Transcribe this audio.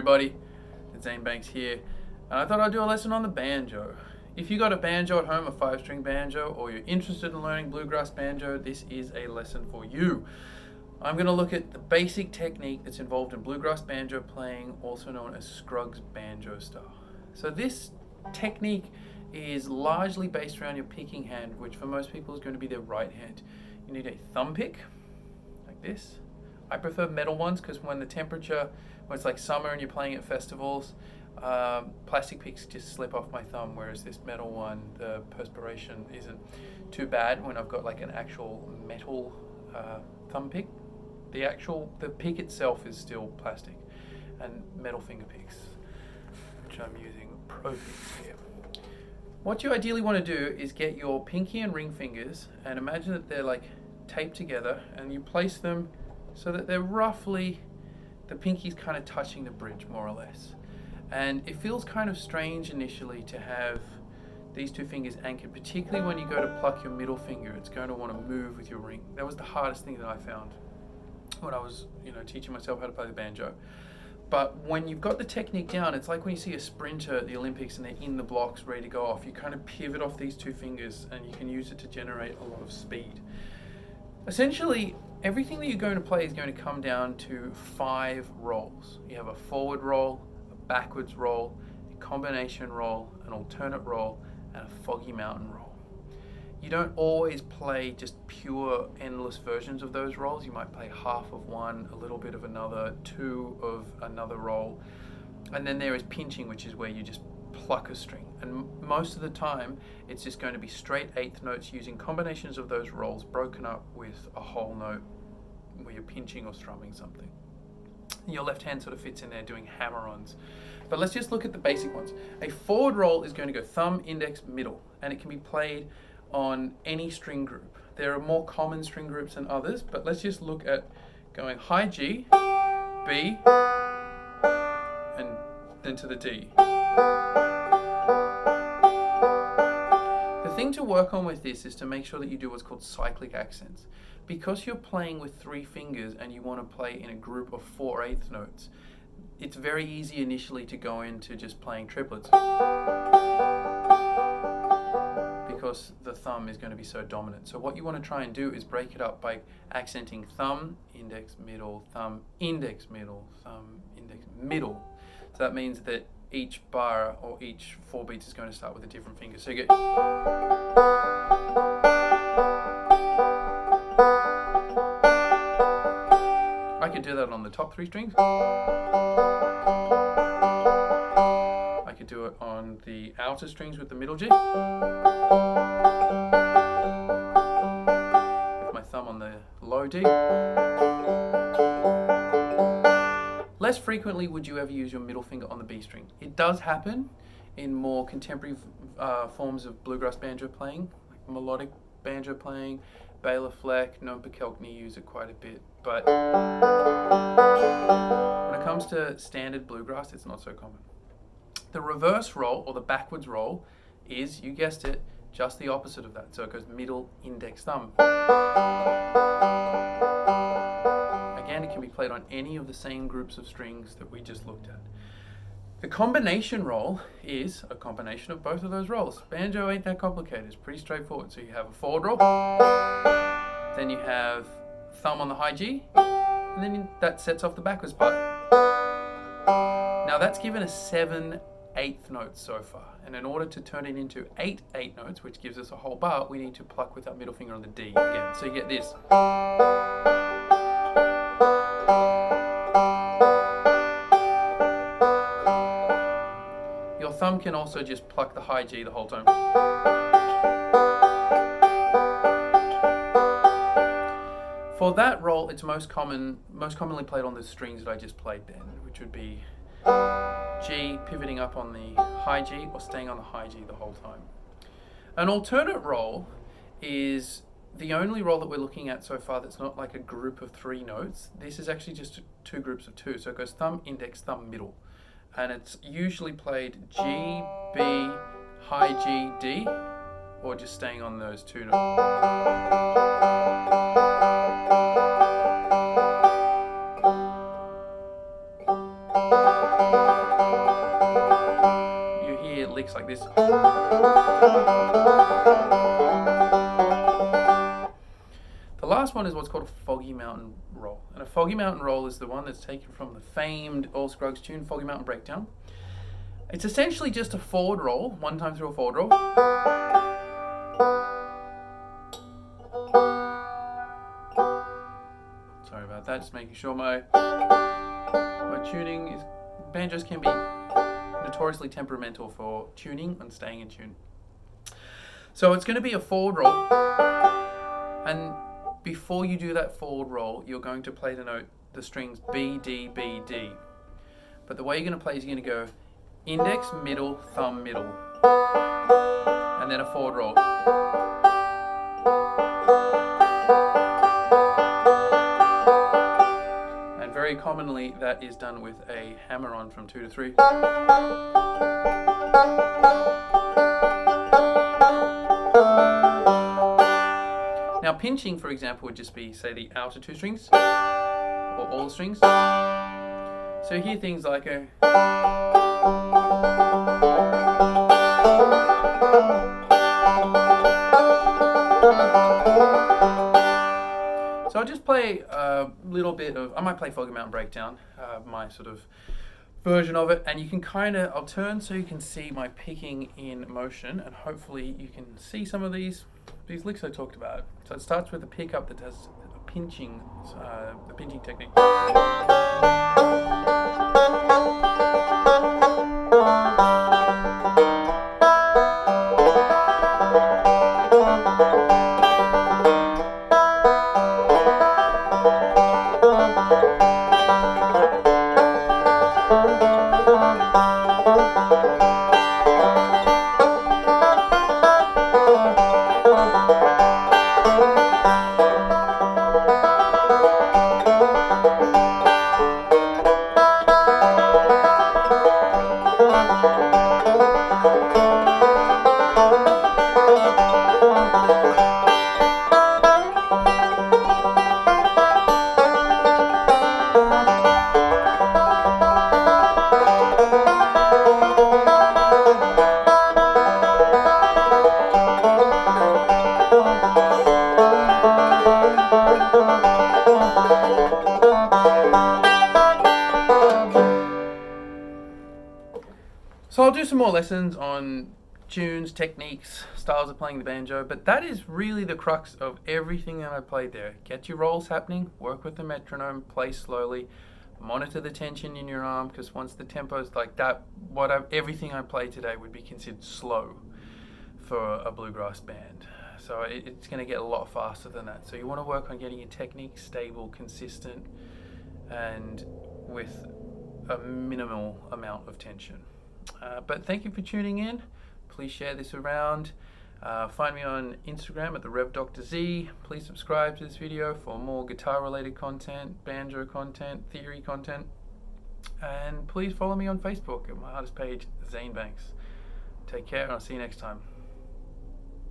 everybody, it's Zane here, and I thought I'd do a lesson on the banjo. If you got a banjo at home, a 5-string banjo, or you're interested in learning bluegrass banjo, this is a lesson for you. I'm going to look at the basic technique that's involved in bluegrass banjo playing, also known as Scruggs banjo style. So this technique is largely based around your picking hand, which for most people is going to be their right hand. You need a thumb pick, like this. I prefer metal ones because when it's like summer and you're playing at festivals, plastic picks just slip off my thumb, whereas this metal one, the perspiration isn't too bad when I've got like an actual metal thumb pick. The pick itself is still plastic, and metal finger picks, which I'm using pro picks here. What you ideally want to do is get your pinky and ring fingers and imagine that they're like taped together, and you place them so that they're roughly, the pinky's kind of touching the bridge more or less. And it feels kind of strange initially to have these two fingers anchored, particularly when you go to pluck your middle finger. It's going to want to move with your ring. That was the hardest thing that I found when I was, teaching myself how to play the banjo. But when you've got the technique down, it's like when you see a sprinter at the Olympics and they're in the blocks ready to go off. You kind of pivot off these two fingers and you can use it to generate a lot of speed. Essentially, everything that you're going to play is going to come down to 5 rolls. You have a forward roll, a backwards roll, a combination roll, an alternate roll, and a foggy mountain roll. You don't always play just pure endless versions of those rolls. You might play half of one, a little bit of another, 2 of another roll. And then there is pinching, which is where you just pluck a string. And most of the time, it's just going to be straight 8th notes using combinations of those rolls broken up with a whole note where you're pinching or strumming something. Your left hand sort of fits in there doing hammer-ons. But let's just look at the basic ones. A forward roll is going to go thumb, index, middle, and it can be played on any string group. There are more common string groups than others, but let's just look at going high G, B, and then to the D. The thing to work on with this is to make sure that you do what's called cyclic accents. Because you're playing with 3 fingers and you want to play in a group of 4/8 notes, it's very easy initially to go into just playing triplets, because the thumb is going to be so dominant. So what you want to try and do is break it up by accenting thumb, index, middle, thumb, index, middle, thumb, index, middle. So that means that each bar or each 4 beats is going to start with a different finger. So you get... I could do that on the top 3 strings. I could do it on the outer strings with the middle G. With my thumb on the low D. Less frequently would you ever use your middle finger on the B string. It does happen in more contemporary forms of bluegrass banjo playing, like melodic banjo playing. Bela Fleck, Noam Pekelkny use it quite a bit, but when it comes to standard bluegrass, it's not so common. The reverse roll, or the backwards roll, is, you guessed it, just the opposite of that. So it goes middle, index, thumb. Again, it can be played on any of the same groups of strings that we just looked at. The combination roll is a combination of both of those rolls. Banjo ain't that complicated, it's pretty straightforward. So you have a forward roll, then you have thumb on the high G, and then that sets off the backwards part. Now that's given us 7 8th notes so far, and in order to turn it into 8 8 notes, which gives us a whole bar, we need to pluck with our middle finger on the D again. So you get this. Your thumb can also just pluck the high G the whole time. For that roll, it's most commonly played on the strings that I just played then, which would be G pivoting up on the high G or staying on the high G the whole time. An alternate roll is the only roll that we're looking at so far that's not like a group of 3 notes. This is actually just 2 groups of 2. So it goes thumb, index, thumb, middle. And it's usually played G, B, high G, D, or just staying on those 2 notes. techniques like this. The last one is what's called a foggy mountain roll. And a foggy mountain roll is the one that's taken from the famed All Scruggs tune, Foggy Mountain Breakdown. It's essentially just a forward roll, one time through a forward roll. Sorry about that, just making sure my tuning is... Banjos can be notoriously temperamental for tuning and staying in tune. So it's going to be a forward roll, and before you do that forward roll, you're going to play the strings B, D, B, D. But the way you're going to play is you're going to go index, middle, thumb, middle, and then a forward roll. And very commonly that is done with a hammer on from 2 to 3. Now pinching, for example, would just be, say, the outer 2 strings, or all the strings. So you hear things like a... So I'll just play a little bit of... I might play Foggy Mountain Breakdown, my sort of version of it, and you can kind of... I'll turn so you can see my picking in motion, and hopefully you can see some of these licks I talked about. So it starts with a pickup that does a pinching, the pinching technique. So I'll do some more lessons on tunes, techniques, styles of playing the banjo, but that is really the crux of everything that I played there. Get your rolls happening, work with the metronome, play slowly, monitor the tension in your arm, because once the tempo's like that, everything I played today would be considered slow for a bluegrass band. So it's going to get a lot faster than that. So you want to work on getting your technique stable, consistent, and with a minimal amount of tension. But thank you for tuning in. Please share this around. Find me on Instagram at the Rev Dr. Z. Please subscribe to this video for more guitar related content, banjo content, theory content. And please follow me on Facebook at my artist page, Zane Banks. Take care, and I'll see you next time.